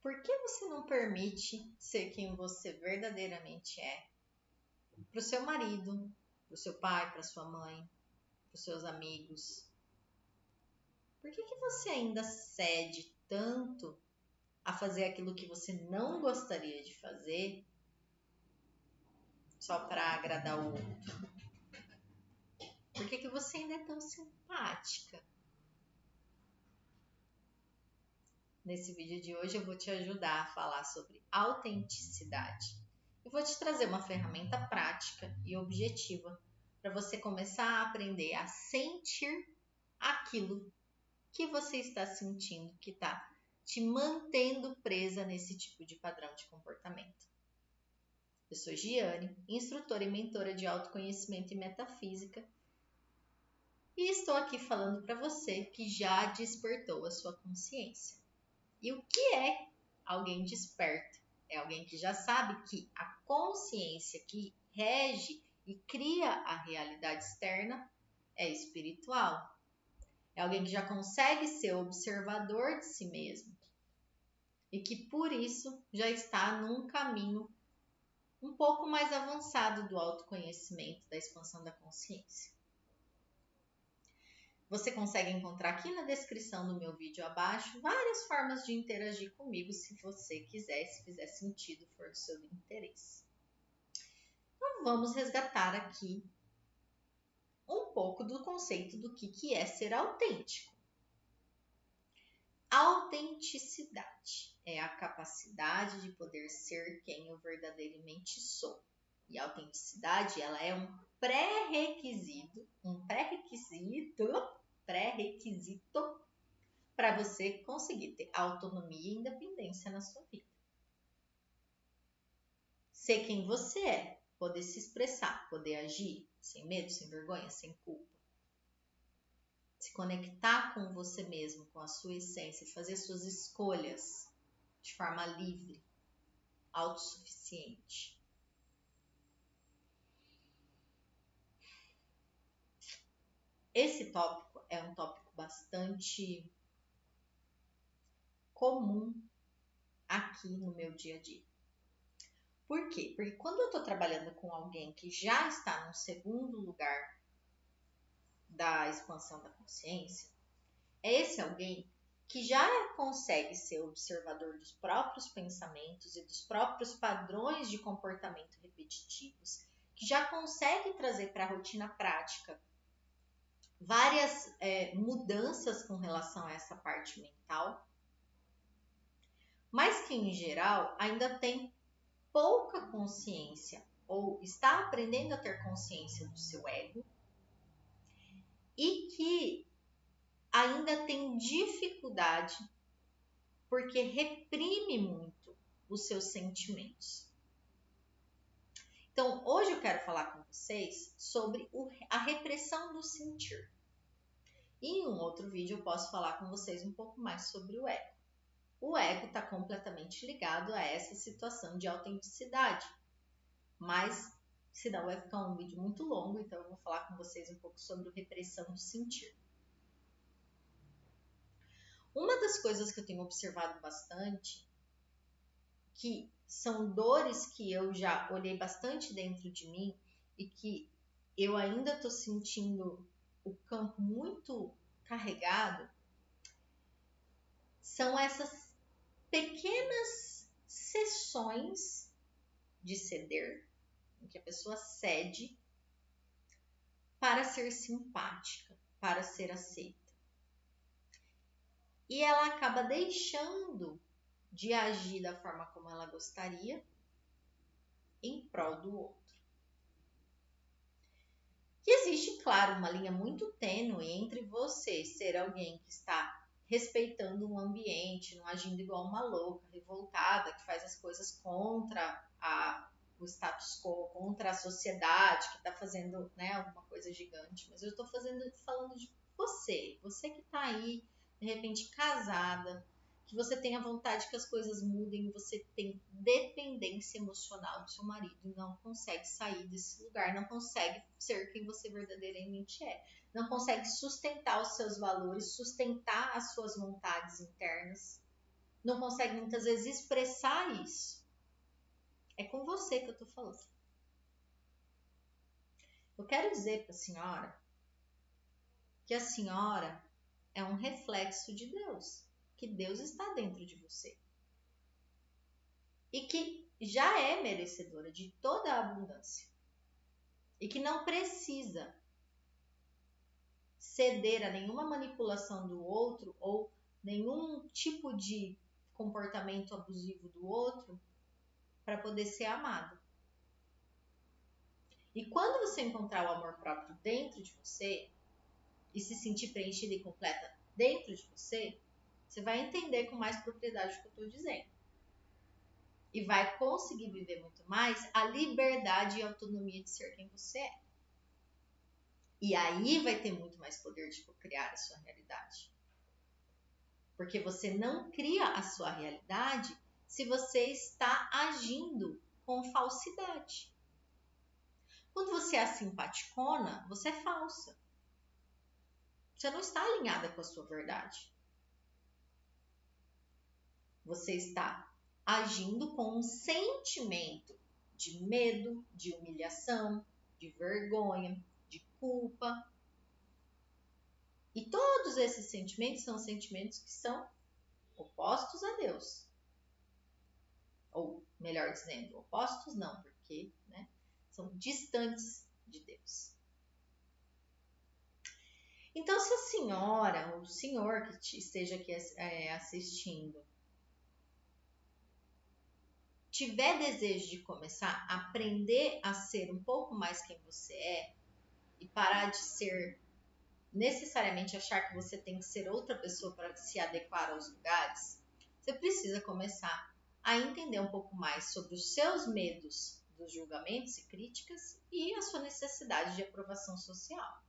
Por que você não permite ser quem você verdadeiramente é? Para o seu marido, para o seu pai, para sua mãe, para os seus amigos. Por que você ainda cede tanto a fazer aquilo que você não gostaria de fazer só para agradar o outro? Por que você ainda é tão simpática? Nesse vídeo de hoje eu vou te ajudar a falar sobre autenticidade. Eu vou te trazer uma ferramenta prática e objetiva para você começar a aprender a sentir aquilo que você está sentindo que está te mantendo presa nesse tipo de padrão de comportamento. Eu sou Giane, instrutora e mentora de autoconhecimento e metafísica, e estou aqui falando para você que já despertou a sua consciência. E o que é alguém desperto? É alguém que já sabe que a consciência que rege e cria a realidade externa é espiritual. É alguém que já consegue ser observador de si mesmo e que por isso já está num caminho um pouco mais avançado do autoconhecimento, da expansão da consciência. Você consegue encontrar aqui na descrição do meu vídeo abaixo várias formas de interagir comigo, se você quiser, se fizer sentido, for do seu interesse. Então vamos resgatar aqui um pouco do conceito do que é ser autêntico. Autenticidade é a capacidade de poder ser quem eu verdadeiramente sou. E a autenticidade, ela é um pré-requisito para você conseguir ter autonomia e independência na sua vida. Ser quem você é, poder se expressar, poder agir sem medo, sem vergonha, sem culpa. Se conectar com você mesmo, com a sua essência, fazer suas escolhas de forma livre, autossuficiente. Esse tópico é um tópico bastante comum aqui no meu dia a dia. Por quê? Porque quando eu estou trabalhando com alguém que já está no segundo lugar da expansão da consciência, é esse alguém que já consegue ser observador dos próprios pensamentos e dos próprios padrões de comportamento repetitivos, que já consegue trazer para a rotina prática várias mudanças com relação a essa parte mental, mas que em geral ainda tem pouca consciência ou está aprendendo a ter consciência do seu ego e que ainda tem dificuldade porque reprime muito os seus sentimentos. Então, hoje eu quero falar com vocês sobre a repressão do sentir. E em um outro vídeo eu posso falar com vocês um pouco mais sobre o ego. O ego está completamente ligado a essa situação de autenticidade, mas senão vai ficar um vídeo muito longo, então eu vou falar com vocês um pouco sobre repressão do sentir. Uma das coisas que eu tenho observado bastante, que são dores que eu já olhei bastante dentro de mim e que eu ainda estou sentindo o campo muito carregado, são essas pequenas sessões de ceder, em que a pessoa cede para ser simpática, para ser aceita. E ela acaba deixando de agir da forma como ela gostaria em prol do outro. Que existe, claro, uma linha muito tênue entre você ser alguém que está respeitando um ambiente, não agindo igual uma louca, revoltada, que faz as coisas contra o status quo, contra a sociedade, que está fazendo, né, alguma coisa gigante. Mas eu estou falando de você que está aí, de repente casada, que você tenha vontade que as coisas mudem, você tem dependência emocional do seu marido e não consegue sair desse lugar, não consegue ser quem você verdadeiramente é, não consegue sustentar os seus valores, sustentar as suas vontades internas. não consegue muitas vezes expressar isso. É com você que eu tô falando. Eu quero dizer para a senhora que a senhora é um reflexo de Deus, que Deus está dentro de você e que já é merecedora de toda a abundância e que não precisa ceder a nenhuma manipulação do outro ou nenhum tipo de comportamento abusivo do outro para poder ser amado. E quando você encontrar o amor próprio dentro de você e se sentir preenchida e completa dentro de você, você vai entender com mais propriedade o que eu estou dizendo. E vai conseguir viver muito mais a liberdade e a autonomia de ser quem você é. E aí vai ter muito mais poder de criar a sua realidade. Porque você não cria a sua realidade se você está agindo com falsidade. Quando você é simpaticona, você é falsa. Você não está alinhada com a sua verdade. Você está agindo com um sentimento de medo, de humilhação, de vergonha, de culpa. E todos esses sentimentos são sentimentos que são opostos a Deus. Ou, melhor dizendo, opostos não, porque são distantes de Deus. Então, se a senhora ou o senhor que esteja aqui assistindo tiver desejo de começar a aprender a ser um pouco mais quem você é e parar de ser necessariamente achar que você tem que ser outra pessoa para se adequar aos lugares, você precisa começar a entender um pouco mais sobre os seus medos dos julgamentos e críticas e a sua necessidade de aprovação social.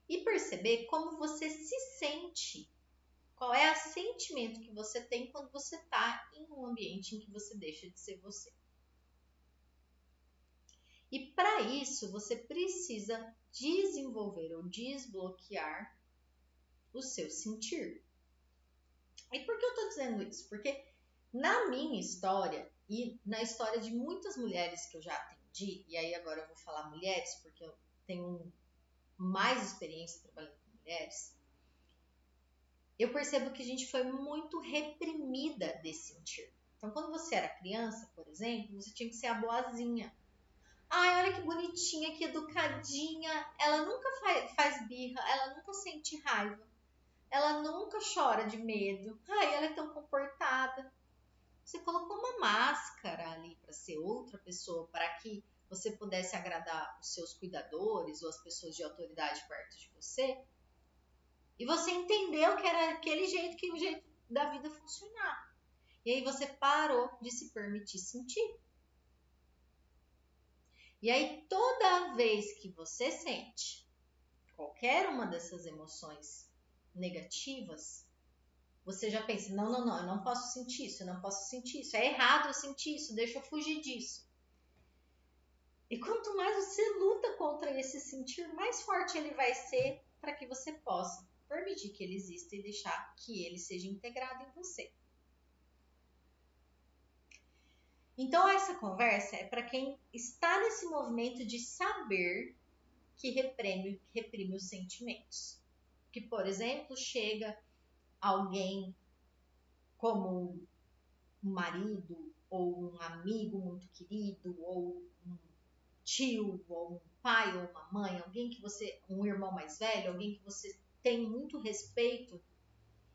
E perceber como você se sente. Qual é o sentimento que você tem quando você está em um ambiente em que você deixa de ser você? E para isso, você precisa desenvolver ou desbloquear o seu sentir. E por que eu estou dizendo isso? Porque na minha história e na história de muitas mulheres que eu já atendi, e aí agora eu vou falar mulheres porque eu tenho mais experiência trabalhando com mulheres, eu percebo que a gente foi muito reprimida desse sentir. Então, quando você era criança, por exemplo, você tinha que ser a boazinha. Ai, olha que bonitinha, que educadinha. Ela nunca faz birra, ela nunca sente raiva. Ela nunca chora de medo. Ai, ela é tão comportada. Você colocou uma máscara ali para ser outra pessoa, para que você pudesse agradar os seus cuidadores ou as pessoas de autoridade perto de você. E você entendeu que era aquele jeito que o jeito da vida funcionar. E aí você parou de se permitir sentir. E aí toda vez que você sente qualquer uma dessas emoções negativas, você já pensa, não, eu não posso sentir isso, eu não posso sentir isso. É errado eu sentir isso, deixa eu fugir disso. E quanto mais você luta contra esse sentir, mais forte ele vai ser para que você possa permitir que ele exista e deixar que ele seja integrado em você. Então, essa conversa é para quem está nesse movimento de saber que reprime os sentimentos. Que, por exemplo, chega alguém como um marido, ou um amigo muito querido, ou um tio, ou um pai, ou uma mãe, alguém que você, um irmão mais velho, alguém que você tem muito respeito,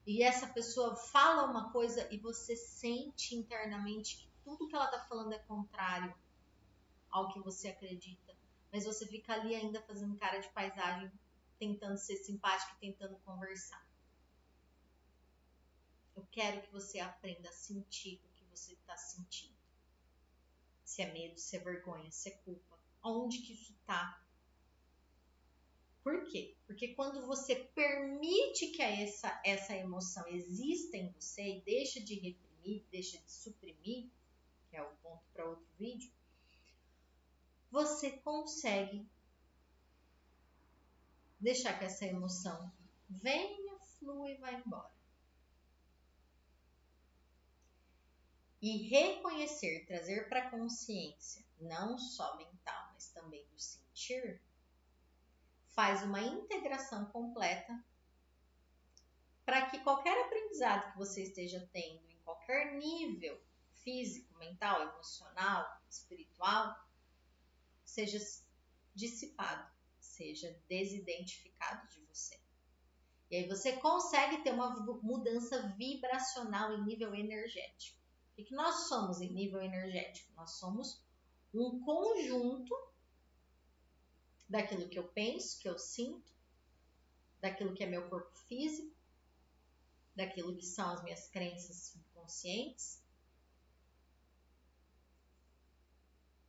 e essa pessoa fala uma coisa e você sente internamente que tudo que ela está falando é contrário ao que você acredita, mas você fica ali ainda fazendo cara de paisagem, tentando ser simpática e tentando conversar. Eu quero que você aprenda a sentir o que você está sentindo. Se é medo, se é vergonha, se é culpa. Onde que isso está? Por quê? Porque quando você permite que essa emoção exista em você e deixa de reprimir, deixa de suprimir, que é o ponto para outro vídeo, você consegue deixar que essa emoção venha, flua e vá embora. E reconhecer, trazer para a consciência, não só mental, mas também do sentir, faz uma integração completa para que qualquer aprendizado que você esteja tendo, em qualquer nível físico, mental, emocional, espiritual, seja dissipado, seja desidentificado de você. E aí você consegue ter uma mudança vibracional em nível energético. O que nós somos em nível energético? Nós somos um conjunto daquilo que eu penso, que eu sinto, daquilo que é meu corpo físico, daquilo que são as minhas crenças subconscientes,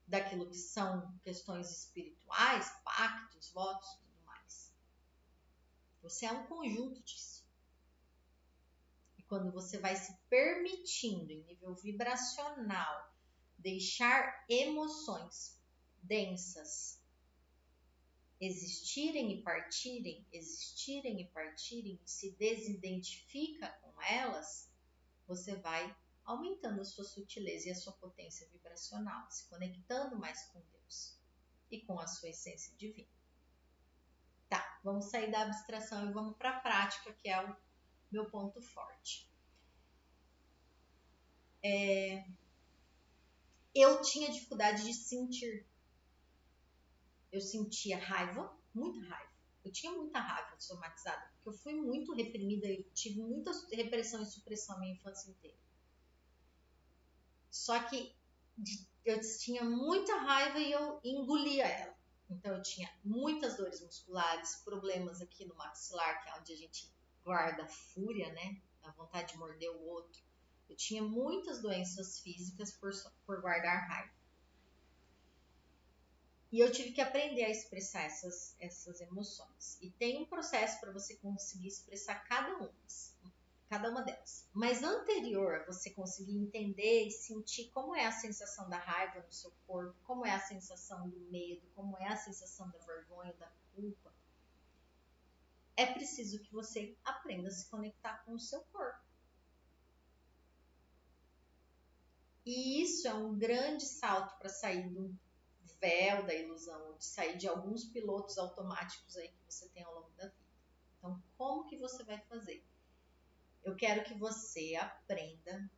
daquilo que são questões espirituais, pactos, votos e tudo mais. Você é um conjunto disso. E quando você vai se permitindo, em nível vibracional, deixar emoções densas existirem e partirem, e se desidentifica com elas, você vai aumentando a sua sutileza e a sua potência vibracional, se conectando mais com Deus e com a sua essência divina. Tá, vamos sair da abstração e vamos para a prática, que é o meu ponto forte. Eu tinha dificuldade de sentir. Eu sentia raiva, muita raiva. Eu tinha muita raiva somatizada, porque eu fui muito reprimida, eu tive muita repressão e supressão a minha infância inteira. Só que eu tinha muita raiva e eu engolia ela. Então eu tinha muitas dores musculares, problemas aqui no maxilar, que é onde a gente guarda a fúria, né? A vontade de morder o outro. Eu tinha muitas doenças físicas por guardar raiva. E eu tive que aprender a expressar essas emoções. E tem um processo para você conseguir expressar cada uma delas. Mas anterior a você conseguir entender e sentir como é a sensação da raiva no seu corpo, como é a sensação do medo, como é a sensação da vergonha, da culpa, é preciso que você aprenda a se conectar com o seu corpo. E isso é um grande salto para sair do véu da ilusão, de sair de alguns pilotos automáticos aí que você tem ao longo da vida. Então, como que você vai fazer? Eu quero que você aprenda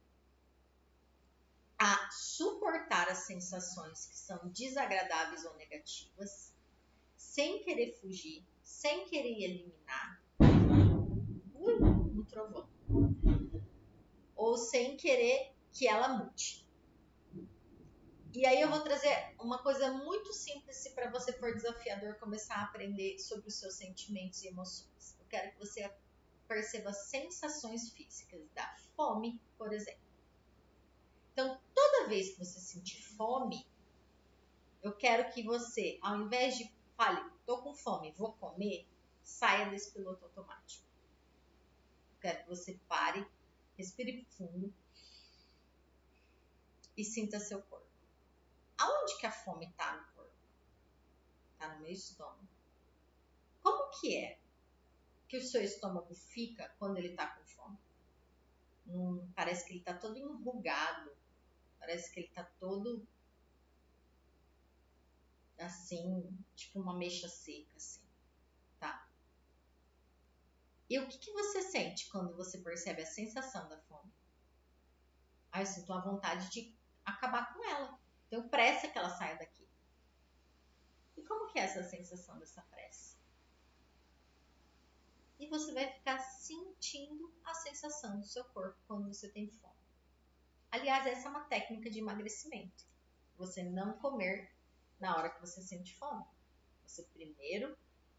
a suportar as sensações que são desagradáveis ou negativas, sem querer fugir, sem querer eliminar. Um trovão. Ou sem querer que ela mude. E aí eu vou trazer uma coisa muito simples se para você for desafiador começar a aprender sobre os seus sentimentos e emoções. Eu quero que você perceba sensações físicas da fome, por exemplo. Então, toda vez que você sentir fome, eu quero que você, ao invés de fale, tô com fome, vou comer, saia desse piloto automático. Eu quero que você pare, respire fundo e sinta seu corpo. Aonde que a fome está no corpo? Está no meu estômago. Como que é que o seu estômago fica quando ele está com fome? Parece que ele está todo enrugado. Parece que ele está todo assim, tipo uma mecha seca, assim, tá? E o que você sente quando você percebe a sensação da fome? Eu sinto uma vontade de acabar com ela. Tenho pressa que ela saia daqui. E como que é essa sensação dessa pressa? E você vai ficar sentindo a sensação do seu corpo quando você tem fome. Aliás, essa é uma técnica de emagrecimento. Você não comer na hora que você sente fome. Você primeiro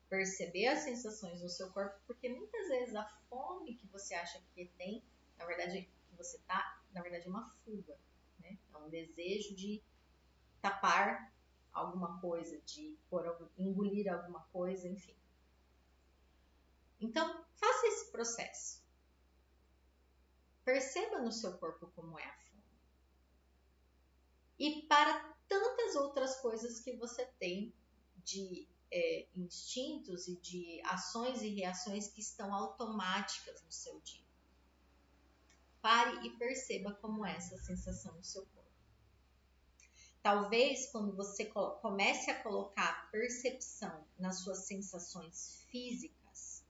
perceber as sensações no seu corpo, porque muitas vezes a fome que você acha que tem, na verdade, que você tá, na verdade é uma fuga, né? É um desejo de tapar alguma coisa, de engolir alguma coisa, enfim. Então, faça esse processo. Perceba no seu corpo como é a fome. E para tantas outras coisas que você tem de instintos e de ações e reações que estão automáticas no seu dia. Pare Pare e perceba como é essa sensação no seu corpo. Talvez quando você comece a colocar percepção nas suas sensações físicas,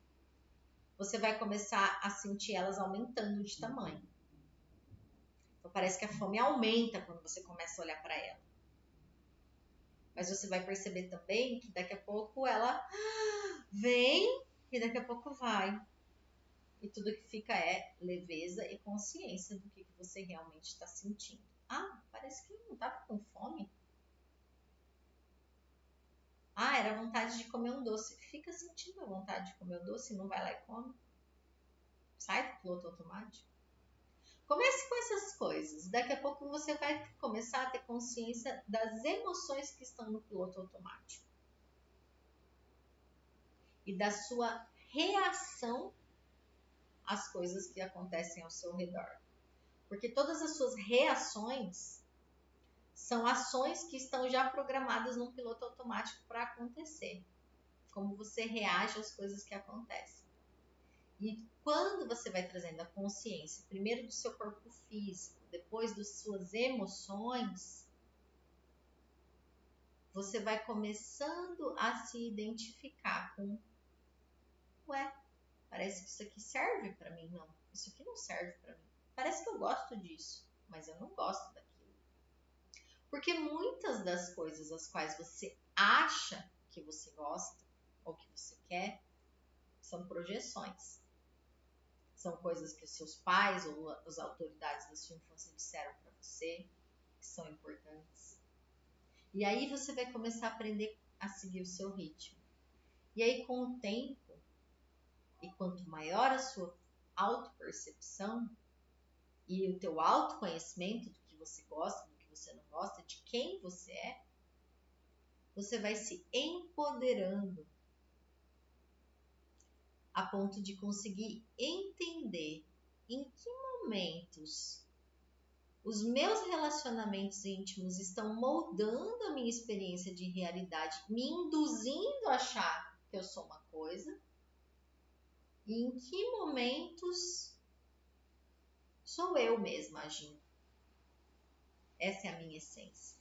você vai começar a sentir elas aumentando de tamanho. Então parece que a fome aumenta quando você começa a olhar para ela. Mas você vai perceber também que daqui a pouco ela vem e daqui a pouco vai. E tudo que fica é leveza e consciência do que você realmente está sentindo. Ah, parece que não estava com fome. Ah, era vontade de comer um doce. Fica sentindo a vontade de comer o doce e não vai lá e come. Sai do piloto automático. Comece com essas coisas. Daqui a pouco você vai começar a ter consciência das emoções que estão no piloto automático. E da sua reação às coisas que acontecem ao seu redor. Porque todas as suas reações são ações que estão já programadas num piloto automático para acontecer. Como você reage às coisas que acontecem. E quando você vai trazendo a consciência, primeiro do seu corpo físico, depois das suas emoções, você vai começando a se identificar com, ué, parece que isso aqui serve para mim, não. Isso aqui não serve para mim. Parece que eu gosto disso, mas eu não gosto daquilo. Porque muitas das coisas às quais você acha que você gosta ou que você quer são projeções. São coisas que os seus pais ou as autoridades da sua infância disseram para você, que são importantes. E aí você vai começar a aprender a seguir o seu ritmo. E aí com o tempo, e quanto maior a sua autopercepção e o teu autoconhecimento do que você gosta, do que você não gosta, de quem você vai se empoderando a ponto de conseguir entender em que momentos os meus relacionamentos íntimos estão moldando a minha experiência de realidade, me induzindo a achar que eu sou uma coisa, e em que momentos sou eu mesma agindo. Essa é a minha essência.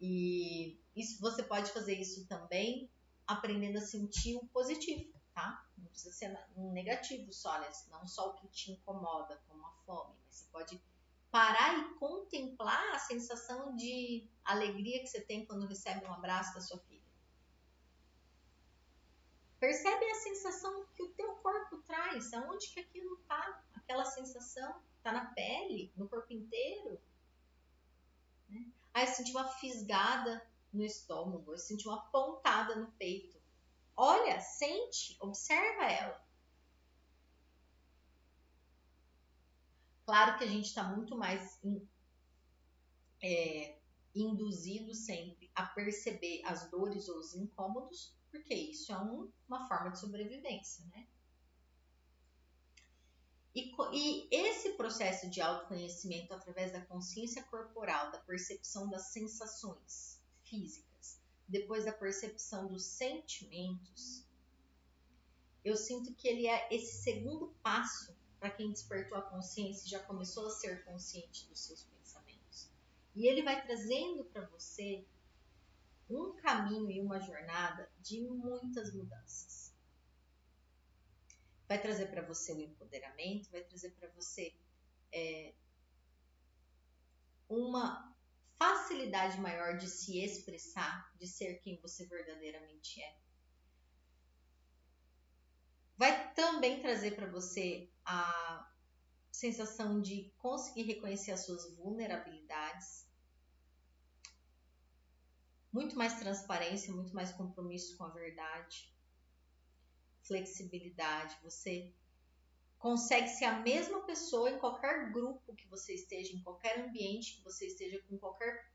E isso, você pode fazer isso também aprendendo a sentir o positivo, tá? Não precisa ser um negativo só, né? Não só o que te incomoda, como a fome. Mas você pode parar e contemplar a sensação de alegria que você tem quando recebe um abraço da sua filha. Percebe a sensação que o teu corpo traz, aonde que aquilo tá, aquela sensação, tá na pele, no corpo inteiro, né? Aí eu senti uma fisgada no estômago, eu senti uma pontada no peito. Olha, sente, observa ela. Claro que a gente está muito mais induzido sempre a perceber as dores ou os incômodos, porque isso é uma forma de sobrevivência, né? E esse processo de autoconhecimento através da consciência corporal, da percepção das sensações físicas, depois da percepção dos sentimentos, eu sinto que ele é esse segundo passo para quem despertou a consciência e já começou a ser consciente dos seus pensamentos. E ele vai trazendo para você um caminho e uma jornada de muitas mudanças. Vai trazer para você o empoderamento, vai trazer para você uma facilidade maior de se expressar, de ser quem você verdadeiramente é. Vai também trazer para você a sensação de conseguir reconhecer as suas vulnerabilidades, muito mais transparência, muito mais compromisso com a verdade, flexibilidade. Você consegue ser a mesma pessoa em qualquer grupo que você esteja, em qualquer ambiente que você esteja, com qualquer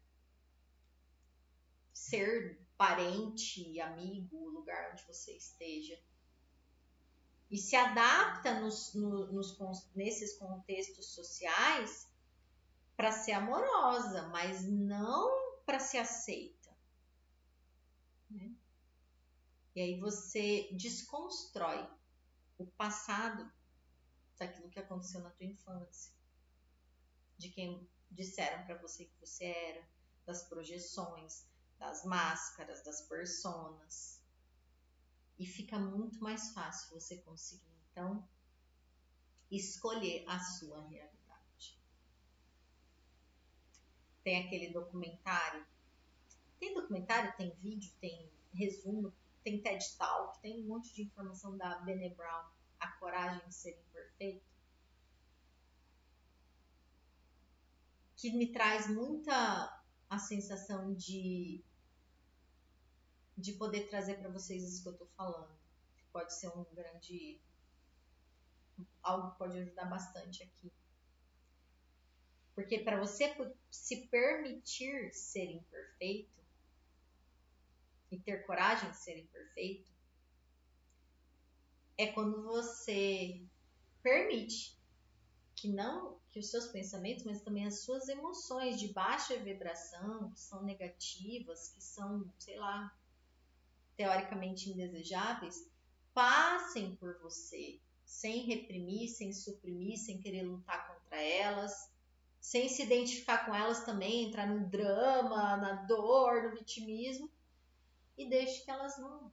ser, parente, amigo, lugar onde você esteja. E se adapta nesses contextos sociais para ser amorosa, mas não para ser aceita, né? E aí você desconstrói o passado daquilo que aconteceu na tua infância, de quem disseram para você que você era, das projeções, das máscaras, das personas. E fica muito mais fácil você conseguir, então, escolher a sua realidade. Tem aquele documentário, tem vídeo, tem resumo, tem TED Talk, tem um monte de informação da Brené Brown, A Coragem de Ser Imperfeito, que me traz muita a sensação de poder trazer para vocês isso que eu estou falando. Pode ser algo que pode ajudar bastante aqui. Porque para você se permitir ser imperfeito e ter coragem de ser imperfeito, é quando você permite que os seus pensamentos, mas também as suas emoções de baixa vibração, que são negativas, que são, sei lá, teoricamente indesejáveis, passem por você, sem reprimir, sem suprimir, sem querer lutar contra elas, sem se identificar com elas também, entrar no drama, na dor, no vitimismo, e deixe que elas vão.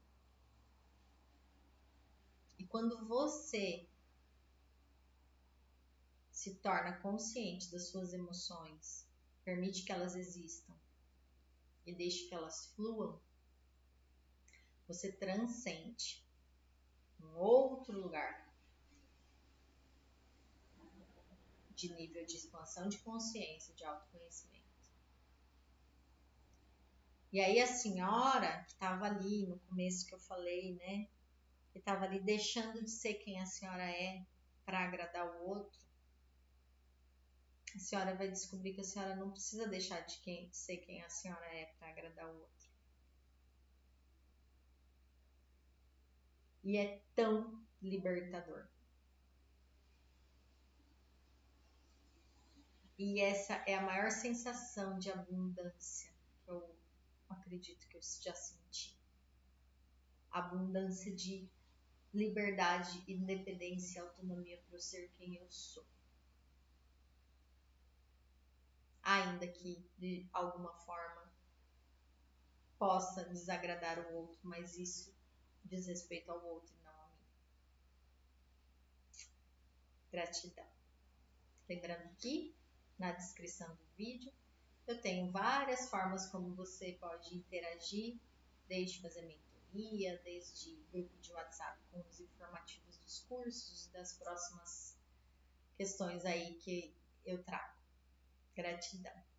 E quando você se torna consciente das suas emoções, permite que elas existam e deixe que elas fluam, você transcende um outro lugar de nível de expansão de consciência, de autoconhecimento. E aí a senhora que estava ali no começo que eu falei, né, que estava ali deixando de ser quem a senhora é para agradar o outro, a senhora vai descobrir que a senhora não precisa deixar de ser quem a senhora é para agradar o outro. E é tão libertador. E essa é a maior sensação de abundância que eu acredito que eu já senti. Abundância de liberdade, independência e autonomia para eu ser quem eu sou. Ainda que de alguma forma possa desagradar o outro, mas isso diz respeito ao outro e não a mim. Gratidão. Lembrando que na descrição do vídeo eu tenho várias formas como você pode interagir, desde fazer mentoria, desde grupo de WhatsApp com os informativos dos cursos, das próximas questões aí que eu trago. Gratidão.